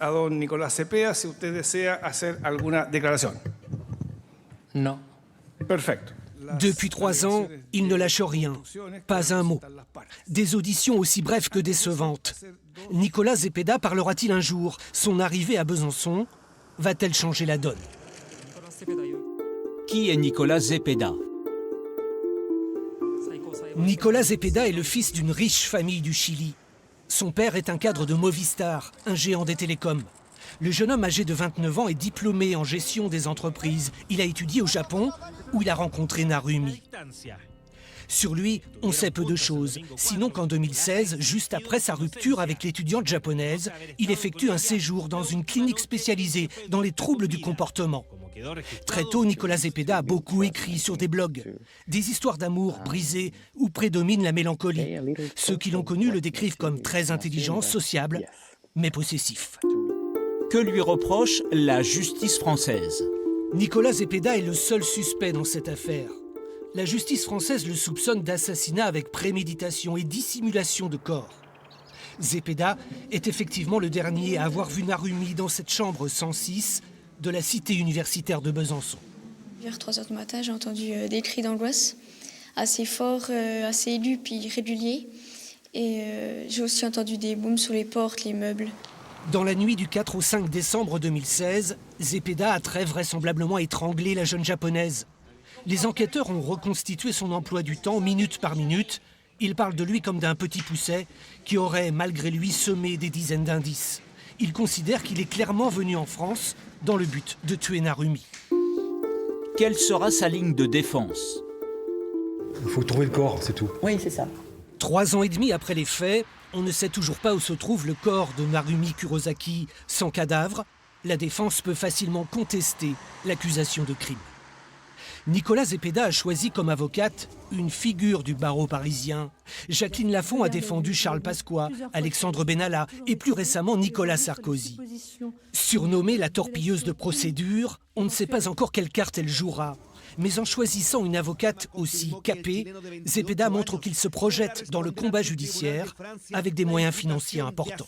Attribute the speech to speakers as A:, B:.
A: a don Nicolás Cepeda si usted desea hacer alguna declaración.
B: No.
A: Perfecto.
C: Depuis 3 ans, il ne lâche rien, pas un mot. Des auditions aussi brèves que décevantes. Nicolás Cepeda parlera-t-il un jour? Son arrivée à Besançon va-t-elle changer la donne?
D: Qui est Nicolás Cepeda?
C: Nicolás Cepeda est le fils d'une riche famille du Chili. Son père est un cadre de Movistar, un géant des télécoms. Le jeune homme âgé de 29 ans est diplômé en gestion des entreprises. Il a étudié au Japon, où il a rencontré Narumi. Sur lui, on sait peu de choses, sinon qu'en 2016, juste après sa rupture avec l'étudiante japonaise, il effectue un séjour dans une clinique spécialisée dans les troubles du comportement. Très tôt, Nicolás Cepeda a beaucoup écrit sur des blogs. Des histoires d'amour brisées où prédomine la mélancolie. Ceux qui l'ont connu le décrivent comme très intelligent, sociable, mais possessif.
D: Que lui reproche la justice française?
C: Nicolás Cepeda est le seul suspect dans cette affaire. La justice française le soupçonne d'assassinat avec préméditation et dissimulation de corps. Cepeda est effectivement le dernier à avoir vu Narumi dans cette chambre 106 de la cité universitaire de Besançon.
E: Vers 3 heures du matin, j'ai entendu des cris d'angoisse, assez forts, assez aigus puis réguliers. Et j'ai aussi entendu des booms sur les portes, les meubles.
C: Dans la nuit du 4 au 5 décembre 2016, Cepeda a très vraisemblablement étranglé la jeune japonaise. Les enquêteurs ont reconstitué son emploi du temps minute par minute. Ils parlent de lui comme d'un petit pousset qui aurait, malgré lui, semé des dizaines d'indices. Ils considèrent qu'il est clairement venu en France dans le but de tuer Narumi.
D: Quelle sera sa ligne de défense?
F: Il faut trouver le corps, c'est tout.
G: Oui, c'est ça.
C: 3 ans et demi après les faits, on ne sait toujours pas où se trouve le corps de Narumi Kurosaki. Sans cadavre, la défense peut facilement contester l'accusation de crime. Nicolás Cepeda a choisi comme avocate une figure du barreau parisien. Jacqueline Lafont a défendu Charles Pasqua, Alexandre Benalla et plus récemment Nicolas Sarkozy. Surnommée la torpilleuse de procédure, on ne sait pas encore quelle carte elle jouera. Mais en choisissant une avocate aussi capée, Cepeda montre qu'il se projette dans le combat judiciaire avec des moyens financiers importants.